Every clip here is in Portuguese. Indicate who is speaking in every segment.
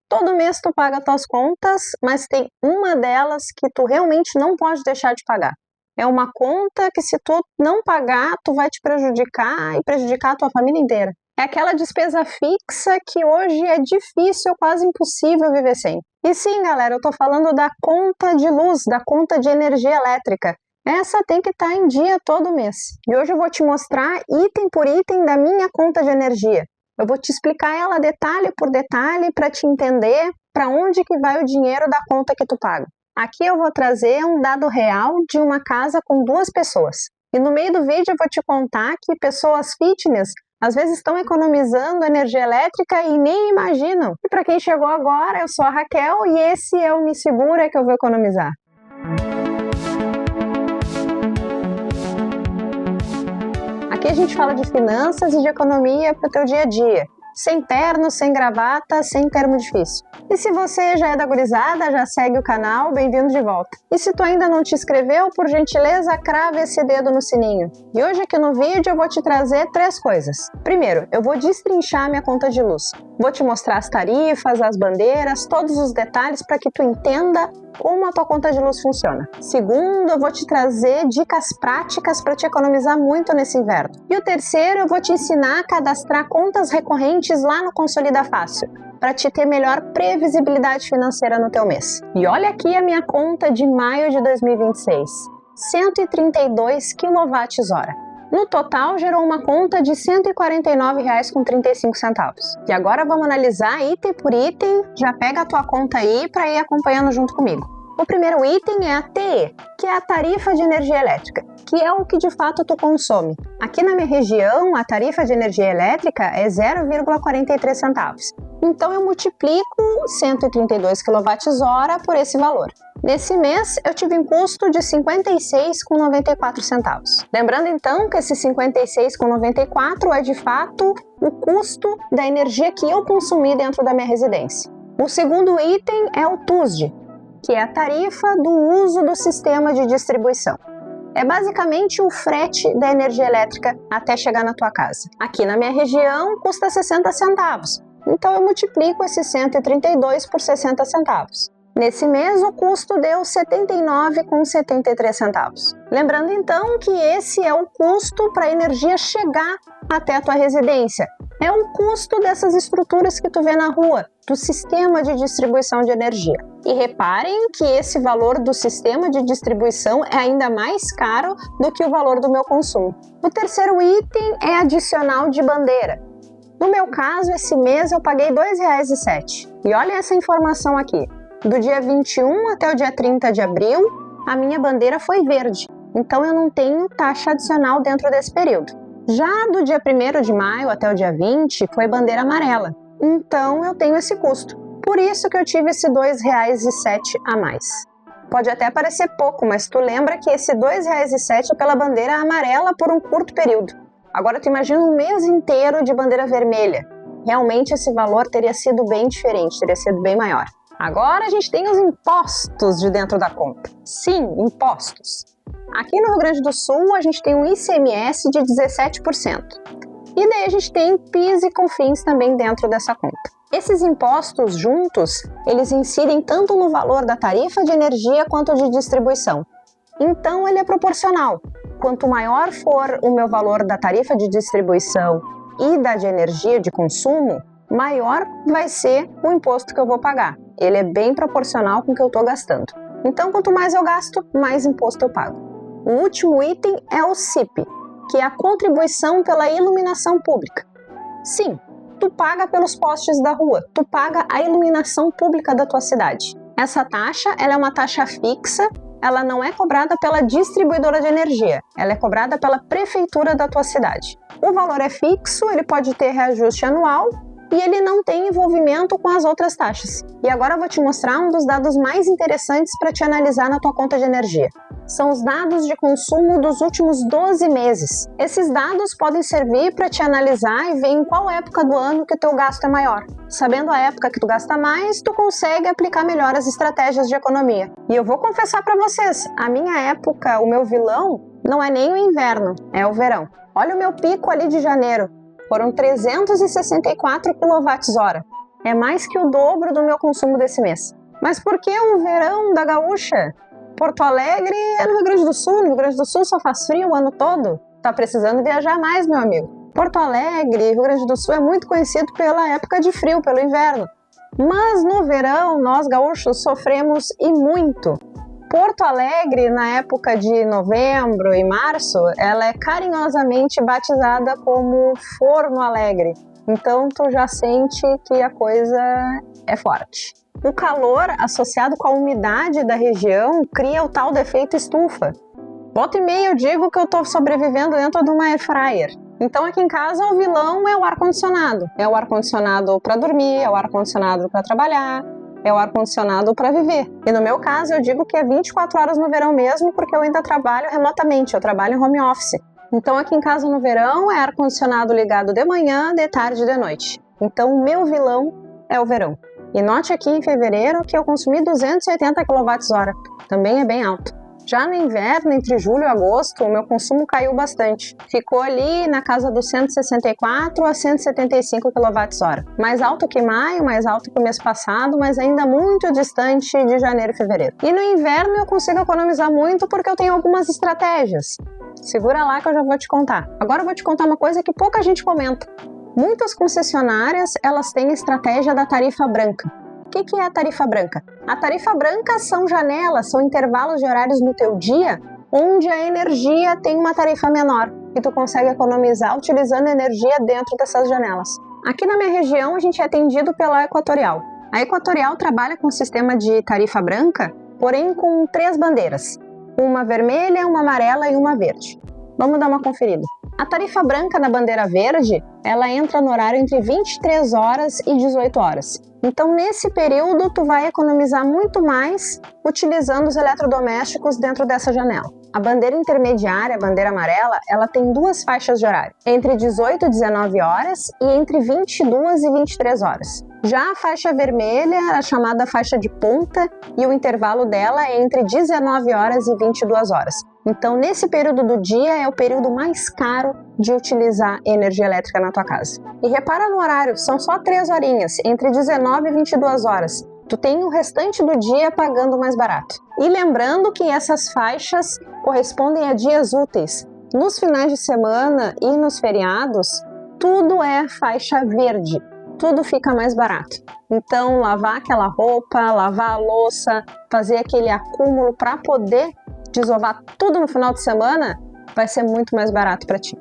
Speaker 1: Todo mês tu paga tuas contas, mas tem uma delas que tu realmente não pode deixar de pagar. É uma conta que se tu não pagar, tu vai te prejudicar e prejudicar a tua família inteira. É aquela despesa fixa que hoje é difícil, quase impossível viver sem. E sim, galera, eu tô falando da conta de luz, da conta de energia elétrica. Essa tem que estar em dia todo mês. E hoje eu vou te mostrar item por item da minha conta de energia. Eu vou te explicar ela detalhe por detalhe para te entender para onde que vai o dinheiro da conta que tu paga. Aqui eu vou trazer um dado real de uma casa com 2 pessoas. E no meio do vídeo eu vou te contar que pessoas fitness às vezes estão economizando energia elétrica e nem imaginam. E para quem chegou agora, eu sou a Raquel e esse é o Me Segura que eu vou economizar. Aqui a gente fala de finanças e de economia para o teu dia a dia. Sem terno, sem gravata, sem termo difícil. E se você já é da gurizada, já segue o canal, bem-vindo de volta. E se tu ainda não te inscreveu, por gentileza, crave esse dedo no sininho. E hoje aqui no vídeo eu vou te trazer 3 coisas. Primeiro, eu vou destrinchar minha conta de luz. Vou te mostrar as tarifas, as bandeiras, todos os detalhes para que tu entenda como a tua conta de luz funciona. Segundo, eu vou te trazer dicas práticas para te economizar muito nesse inverno. E o terceiro, eu vou te ensinar a cadastrar contas recorrentes lá no Consolida Fácil, para te ter melhor previsibilidade financeira no teu mês. E olha aqui a minha conta de maio de 2026, 132 kWh. No total, gerou uma conta de R$ 149,35. E agora vamos analisar item por item, já pega a tua conta aí para ir acompanhando junto comigo. O primeiro item é a TE, que é a tarifa de energia elétrica, que é o que de fato tu consome. Aqui na minha região, a tarifa de energia elétrica é 0,43 centavos. Então eu multiplico 132 kWh por esse valor. Nesse mês, eu tive um custo de R$ 56,94. Lembrando então que esse R$ 56,94 é de fato o custo da energia que eu consumi dentro da minha residência. O segundo item é o TUSD, que é a tarifa do uso do sistema de distribuição. É basicamente o frete da energia elétrica até chegar na tua casa. Aqui na minha região custa 60 centavos, então eu multiplico esse 132 por 60 centavos. Nesse mês, o custo deu R$ 79,73. Lembrando então que esse é o custo para a energia chegar até a tua residência. É o custo dessas estruturas que tu vê na rua, do sistema de distribuição de energia. E reparem que esse valor do sistema de distribuição é ainda mais caro do que o valor do meu consumo. O terceiro item é adicional de bandeira. No meu caso, esse mês eu paguei R$ 2,07. E olha essa informação aqui. Do dia 21 até o dia 30 de abril, a minha bandeira foi verde. Então eu não tenho taxa adicional dentro desse período. Já do dia 1º de maio até o dia 20 foi bandeira amarela. Então eu tenho esse custo. Por isso que eu tive esse R$ 2,07 a mais. Pode até parecer pouco, mas tu lembra que esse R$ 2,07 é pela bandeira amarela por um curto período. Agora tu imagina um mês inteiro de bandeira vermelha. Realmente esse valor teria sido bem diferente, teria sido bem maior. Agora a gente tem os impostos de dentro da conta. Sim, impostos. Aqui no Rio Grande do Sul a gente tem um ICMS de 17%. E daí a gente tem PIS e COFINS também dentro dessa conta. Esses impostos juntos, eles incidem tanto no valor da tarifa de energia quanto de distribuição. Então ele é proporcional. Quanto maior for o meu valor da tarifa de distribuição e da de energia de consumo, maior vai ser o imposto que eu vou pagar. Ele é bem proporcional com o que eu estou gastando. Então, quanto mais eu gasto, mais imposto eu pago. O último item é o CIP, que é a contribuição pela iluminação pública. Sim, tu paga pelos postes da rua, tu paga a iluminação pública da tua cidade. Essa taxa, ela é uma taxa fixa, ela não é cobrada pela distribuidora de energia, ela é cobrada pela prefeitura da tua cidade. O valor é fixo, ele pode ter reajuste anual, e ele não tem envolvimento com as outras taxas. E agora eu vou te mostrar um dos dados mais interessantes para te analisar na tua conta de energia. São os dados de consumo dos últimos 12 meses. Esses dados podem servir para te analisar e ver em qual época do ano que o teu gasto é maior. Sabendo a época que tu gasta mais, tu consegue aplicar melhor as estratégias de economia. E eu vou confessar para vocês, a minha época, o meu vilão, não é nem o inverno, é o verão. Olha o meu pico ali de janeiro. Foram 364 kWh. É mais que o dobro do meu consumo desse mês. Mas por que o verão da gaúcha? Porto Alegre é no Rio Grande do Sul. No Rio Grande do Sul só faz frio o ano todo. Tá precisando viajar mais, meu amigo. Porto Alegre, Rio Grande do Sul, é muito conhecido pela época de frio, pelo inverno. Mas no verão, nós gaúchos sofremos e muito. Porto Alegre, na época de novembro e março, ela é carinhosamente batizada como Forno Alegre. Então, tu já sente que a coisa é forte. O calor associado com a umidade da região cria o tal do efeito estufa. Volta e meia eu digo que eu estou sobrevivendo dentro de uma air fryer. Então aqui em casa o vilão é o ar-condicionado. É o ar-condicionado para dormir, é o ar-condicionado para trabalhar, é o ar-condicionado para viver. E no meu caso eu digo que é 24 horas no verão mesmo, porque eu ainda trabalho remotamente, eu trabalho em home office. Então aqui em casa no verão é ar-condicionado ligado de manhã, de tarde e de noite. Então o meu vilão é o verão. E note aqui em fevereiro que eu consumi 280 kWh, também é bem alto. Já no inverno, entre julho e agosto, o meu consumo caiu bastante. Ficou ali na casa dos 164 a 175 kWh. Mais alto que maio, mais alto que o mês passado, mas ainda muito distante de janeiro e fevereiro. E no inverno eu consigo economizar muito porque eu tenho algumas estratégias. Segura lá que eu já vou te contar. Agora eu vou te contar uma coisa que pouca gente comenta. Muitas concessionárias, elas têm a estratégia da tarifa branca. O que é a tarifa branca? A tarifa branca são janelas, são intervalos de horários no teu dia onde a energia tem uma tarifa menor e tu consegue economizar utilizando energia dentro dessas janelas. Aqui na minha região a gente é atendido pela Equatorial. A Equatorial trabalha com um sistema de tarifa branca, porém com 3 bandeiras. Uma vermelha, uma amarela e uma verde. Vamos dar uma conferida. A tarifa branca na bandeira verde, ela entra no horário entre 23 horas e 18 horas. Então, nesse período, tu vai economizar muito mais utilizando os eletrodomésticos dentro dessa janela. A bandeira intermediária, a bandeira amarela, ela tem 2 faixas de horário, entre 18 e 19 horas e entre 22 e 23 horas. Já a faixa vermelha, a chamada faixa de ponta, e o intervalo dela é entre 19 horas e 22 horas. Então, nesse período do dia é o período mais caro de utilizar energia elétrica na tua casa. E repara no horário, são só 3 horinhas, entre 19 e 22 horas. Tu tem o restante do dia pagando mais barato. E lembrando que essas faixas correspondem a dias úteis. Nos finais de semana e nos feriados, tudo é faixa verde. Tudo fica mais barato. Então, lavar aquela roupa, lavar a louça, fazer aquele acúmulo para poder desovar tudo no final de semana, vai ser muito mais barato para ti.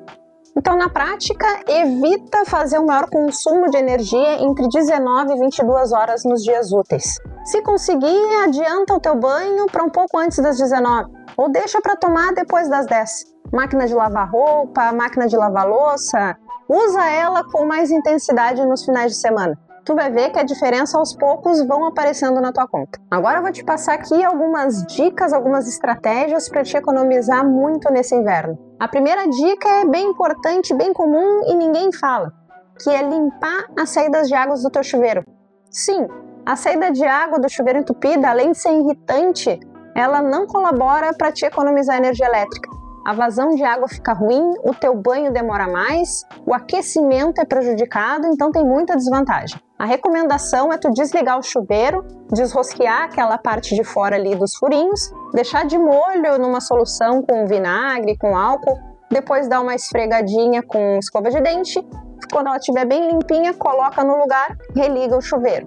Speaker 1: Então, na prática, evita fazer o maior consumo de energia entre 19 e 22 horas nos dias úteis. Se conseguir, adianta o teu banho para um pouco antes das 19, ou deixa para tomar depois das 10. Máquina de lavar roupa, máquina de lavar louça, usa ela com mais intensidade nos finais de semana. Tu vai ver que a diferença aos poucos vão aparecendo na tua conta. Agora eu vou te passar aqui algumas dicas, algumas estratégias para te economizar muito nesse inverno. A primeira dica é bem importante, bem comum e ninguém fala, que é limpar as saídas de água do teu chuveiro. Sim, a saída de água do chuveiro entupida, além de ser irritante, ela não colabora para te economizar energia elétrica. A vazão de água fica ruim, o teu banho demora mais, o aquecimento é prejudicado, então tem muita desvantagem. A recomendação é tu desligar o chuveiro, desrosquear aquela parte de fora ali dos furinhos, deixar de molho numa solução com vinagre, com álcool, depois dar uma esfregadinha com escova de dente, quando ela estiver bem limpinha, coloca no lugar, religa o chuveiro.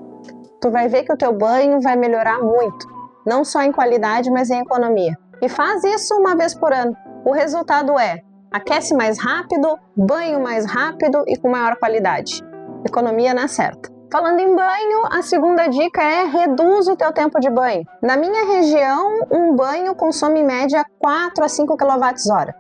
Speaker 1: Tu vai ver que o teu banho vai melhorar muito, não só em qualidade, mas em economia. E faz isso uma vez por ano. O resultado é aquece mais rápido, banho mais rápido e com maior qualidade. Economia na certa. Falando em banho, a segunda dica é reduz o teu tempo de banho. Na minha região, um banho consome em média 4 a 5 kWh.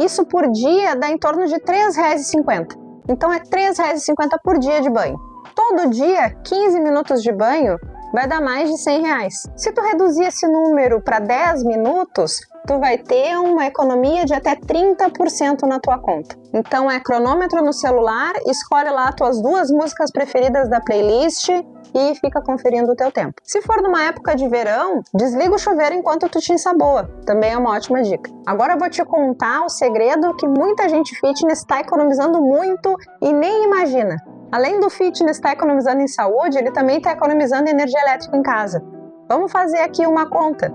Speaker 1: Isso por dia dá em torno de R$ 3,50. Então é R$ 3,50 por dia de banho. Todo dia, 15 minutos de banho vai dar mais de R$100. Se tu reduzir esse número para 10 minutos, tu vai ter uma economia de até 30% na tua conta. Então é cronômetro no celular, escolhe lá as tuas 2 músicas preferidas da playlist e fica conferindo o teu tempo. Se for numa época de verão, desliga o chuveiro enquanto tu te ensaboa. Também é uma ótima dica. Agora eu vou te contar o segredo que muita gente fitness está economizando muito e nem imagina. Além do fitness estar economizando em saúde, ele também está economizando energia elétrica em casa. Vamos fazer aqui uma conta.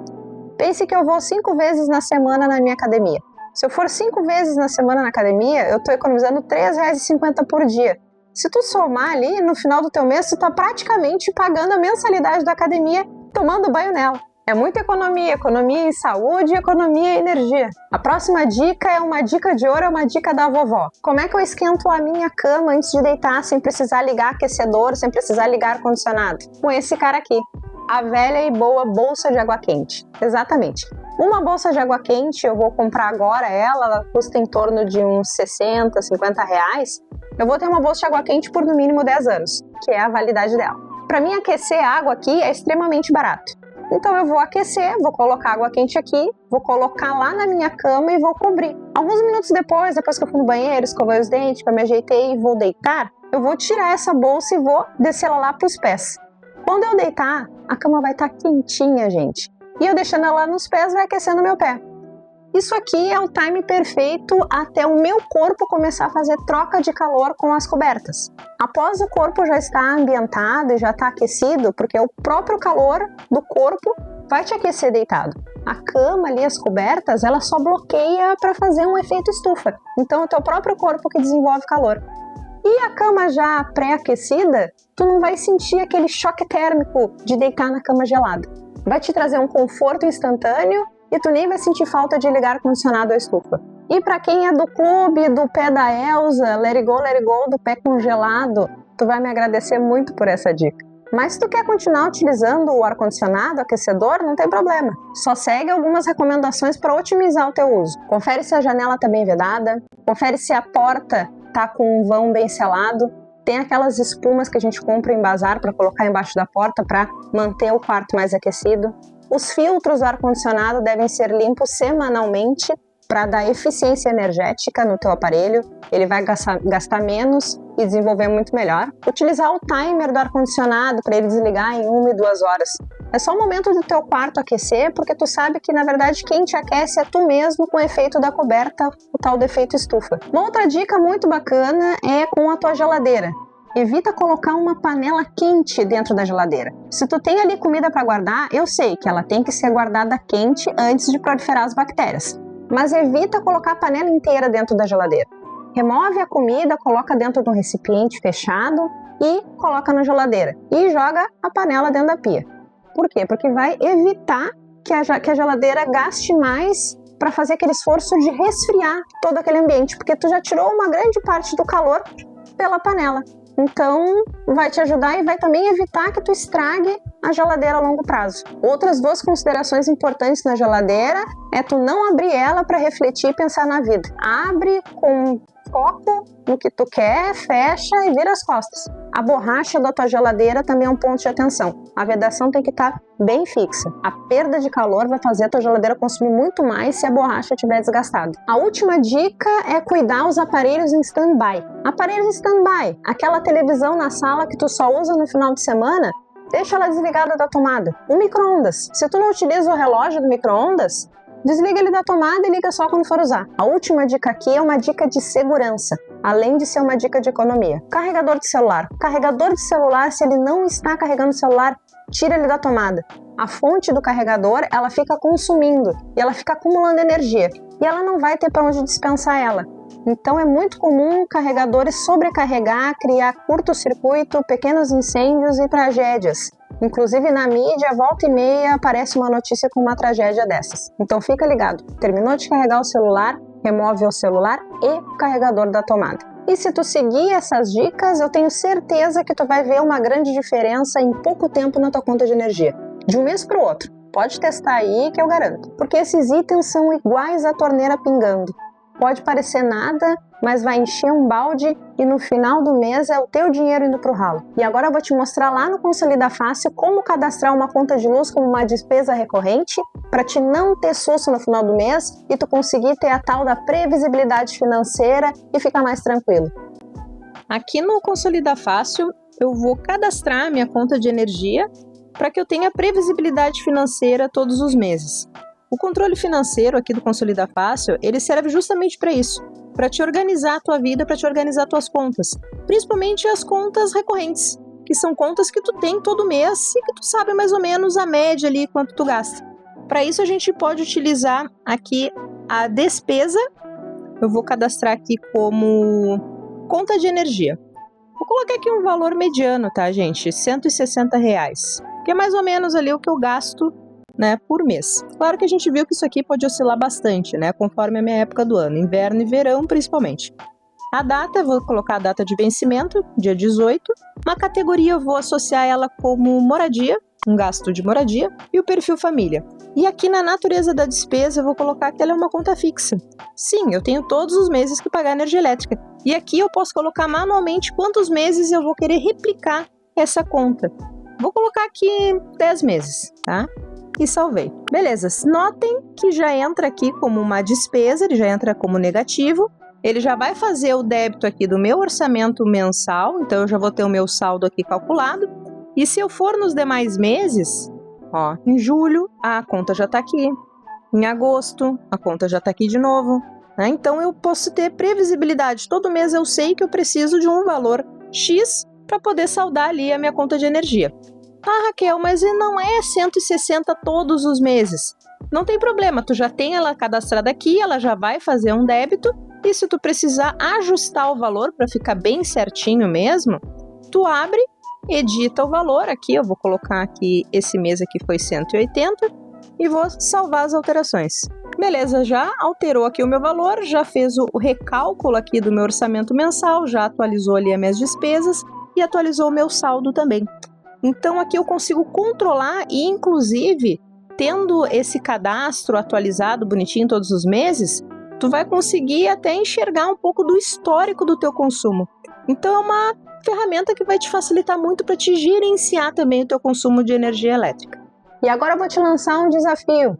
Speaker 1: Pense que eu vou 5 vezes na semana na minha academia. Se eu for 5 vezes na semana na academia, eu estou economizando R$ 3,50 por dia. Se tu somar ali, no final do teu mês, tu está praticamente pagando a mensalidade da academia tomando banho nela. É muita economia, economia em saúde e economia em energia. A próxima dica é uma dica de ouro, é uma dica da vovó. Como é que eu esquento a minha cama antes de deitar sem precisar ligar aquecedor, sem precisar ligar ar-condicionado? Com esse cara aqui, a velha e boa bolsa de água quente. Exatamente. Uma bolsa de água quente, eu vou comprar agora ela custa em torno de uns 60, 50 reais. Eu vou ter uma bolsa de água quente por no mínimo 10 anos, que é a validade dela. Para mim, aquecer a água aqui é extremamente barato. Então eu vou aquecer, vou colocar água quente aqui, vou colocar lá na minha cama e vou cobrir. Alguns minutos depois que eu fui no banheiro, escovei os dentes, que eu me ajeitei e vou deitar, eu vou tirar essa bolsa e vou descer ela lá para os pés. Quando eu deitar, a cama vai estar quentinha, gente. E eu deixando ela nos pés vai aquecendo meu pé. Isso aqui é o time perfeito até o meu corpo começar a fazer troca de calor com as cobertas. Após o corpo já estar ambientado e já estar aquecido, porque o próprio calor do corpo vai te aquecer deitado. A cama ali, as cobertas, ela só bloqueia para fazer um efeito estufa. Então é o teu próprio corpo que desenvolve calor. E a cama já pré-aquecida, tu não vai sentir aquele choque térmico de deitar na cama gelada. Vai te trazer um conforto instantâneo e tu nem vai sentir falta de ligar ar-condicionado ou estufa. E para quem é do clube, do pé da Elsa, let it go, do pé congelado, tu vai me agradecer muito por essa dica. Mas se tu quer continuar utilizando o ar-condicionado, aquecedor, não tem problema. Só segue algumas recomendações para otimizar o teu uso. Confere se a janela está bem vedada, confere se a porta está com um vão bem selado. Tem aquelas espumas que a gente compra em bazar para colocar embaixo da porta para manter o quarto mais aquecido. Os filtros do ar-condicionado devem ser limpos semanalmente para dar eficiência energética no teu aparelho. Ele vai gastar menos e desenvolver muito melhor. Utilizar o timer do ar-condicionado para ele desligar em 1 e 2 horas. É só o momento do teu quarto aquecer, porque tu sabe que, na verdade, quem te aquece é tu mesmo com o efeito da coberta, o tal do efeito estufa. Uma outra dica muito bacana é com a tua geladeira. Evita colocar uma panela quente dentro da geladeira. Se tu tem ali comida para guardar, eu sei que ela tem que ser guardada quente antes de proliferar as bactérias. Mas evita colocar a panela inteira dentro da geladeira. Remove a comida, coloca dentro de um recipiente fechado e coloca na geladeira. E joga a panela dentro da pia. Por quê? Porque vai evitar que a geladeira gaste mais para fazer aquele esforço de resfriar todo aquele ambiente. Porque tu já tirou uma grande parte do calor pela panela. Então, vai te ajudar e vai também evitar que tu estrague a geladeira a longo prazo. Outras 2 considerações importantes na geladeira é tu não abrir ela para refletir e pensar na vida. Abre com foco no que tu quer, fecha e vira as costas. A borracha da tua geladeira também é um ponto de atenção. A vedação tem que estar bem fixa. A perda de calor vai fazer a tua geladeira consumir muito mais se a borracha estiver desgastada. A última dica é cuidar os aparelhos em stand-by. Aparelhos em stand-by, aquela televisão na sala que tu só usa no final de semana, deixa ela desligada da tomada. O micro-ondas, se tu não utiliza o relógio do micro-ondas, desliga ele da tomada e liga só quando for usar. A última dica aqui é uma dica de segurança, além de ser uma dica de economia. Carregador de celular. Carregador de celular, se ele não está carregando o celular, tira ele da tomada. A fonte do carregador, ela fica consumindo e ela fica acumulando energia. E ela não vai ter para onde dispensar ela. Então é muito comum carregadores sobrecarregar, criar curto-circuito, pequenos incêndios e tragédias. Inclusive na mídia, volta e meia, aparece uma notícia com uma tragédia dessas. Então fica ligado, terminou de carregar o celular, remove o celular e o carregador da tomada. E se tu seguir essas dicas, eu tenho certeza que tu vai ver uma grande diferença em pouco tempo na tua conta de energia. De um mês para o outro. Pode testar aí que eu garanto. Porque esses itens são iguais à torneira pingando. Pode parecer nada, mas vai encher um balde e no final do mês é o teu dinheiro indo pro ralo. E agora eu vou te mostrar lá no Consolida Fácil como cadastrar uma conta de luz como uma despesa recorrente para te não ter susto no final do mês e tu conseguir ter a tal da previsibilidade financeira e ficar mais tranquilo. Aqui no Consolida Fácil eu vou cadastrar minha conta de energia para que eu tenha previsibilidade financeira todos os meses. O controle financeiro aqui do Consolida Fácil, ele serve justamente para isso, para te organizar a tua vida, para te organizar as tuas contas, principalmente as contas recorrentes, que são contas que tu tem todo mês e que tu sabe mais ou menos a média ali quanto tu gasta. Para isso a gente pode utilizar aqui a despesa, eu vou cadastrar aqui como conta de energia. Vou colocar aqui um valor mediano, tá, gente? R$160, que é mais ou menos ali o que eu gasto, né, por mês. Claro que a gente viu que isso aqui pode oscilar bastante, né, conforme a minha época do ano, inverno e verão principalmente. A data, eu vou colocar a data de vencimento, dia 18. Uma categoria eu vou associar ela como moradia, um gasto de moradia, e o perfil família. E aqui na natureza da despesa eu vou colocar que ela é uma conta fixa. Sim, eu tenho todos os meses que pagar energia elétrica. E aqui eu posso colocar manualmente quantos meses eu vou querer replicar essa conta. Vou colocar aqui 10 meses, tá? E salvei. Beleza, notem que já entra aqui como uma despesa, ele já entra como negativo. Ele já vai fazer o débito aqui do meu orçamento mensal, então eu já vou ter o meu saldo aqui calculado. E se eu for nos demais meses, ó, em julho, a conta já está aqui. Em agosto, a conta já está aqui de novo. Né? Então eu posso ter previsibilidade. Todo mês eu sei que eu preciso de um valor X para poder saldar ali a minha conta de energia. Ah, Raquel, mas não é 160 todos os meses. Não tem problema, tu já tem ela cadastrada aqui, ela já vai fazer um débito. E se tu precisar ajustar o valor para ficar bem certinho mesmo, tu abre, edita o valor aqui, eu vou colocar aqui, esse mês aqui foi 180 e vou salvar as alterações. Beleza, já alterou aqui o meu valor, já fez o recálculo aqui do meu orçamento mensal, já atualizou ali as minhas despesas e atualizou o meu saldo também. Então aqui eu consigo controlar e inclusive, tendo esse cadastro atualizado bonitinho todos os meses, tu vai conseguir até enxergar um pouco do histórico do teu consumo. Então é uma ferramenta que vai te facilitar muito para te gerenciar também o teu consumo de energia elétrica. E agora eu vou te lançar um desafio.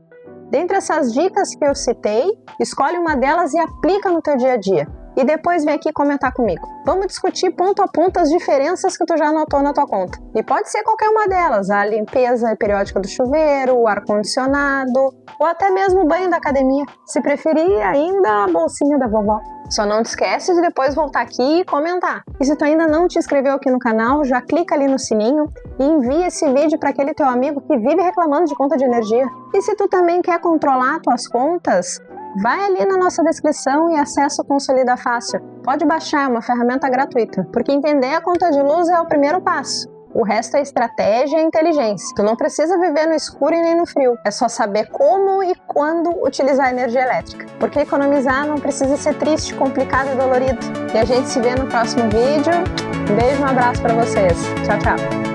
Speaker 1: Dentre essas dicas que eu citei, escolhe uma delas e aplica no teu dia a dia. E depois vem aqui comentar comigo. Vamos discutir ponto a ponto as diferenças que tu já anotou na tua conta. E pode ser qualquer uma delas, a limpeza periódica do chuveiro, o ar-condicionado, ou até mesmo o banho da academia. Se preferir, ainda a bolsinha da vovó. Só não te esquece de depois voltar aqui e comentar. E se tu ainda não te inscreveu aqui no canal, já clica ali no sininho e envia esse vídeo para aquele teu amigo que vive reclamando de conta de energia. E se tu também quer controlar tuas contas, vai ali na nossa descrição e acessa o Consolida Fácil. Pode baixar, é uma ferramenta gratuita, porque entender a conta de luz é o primeiro passo. O resto é estratégia e inteligência. Tu não precisa viver no escuro e nem no frio. É só saber como e quando utilizar a energia elétrica. Porque economizar não precisa ser triste, complicado e dolorido. E a gente se vê no próximo vídeo. Um beijo, um abraço para vocês. Tchau, tchau.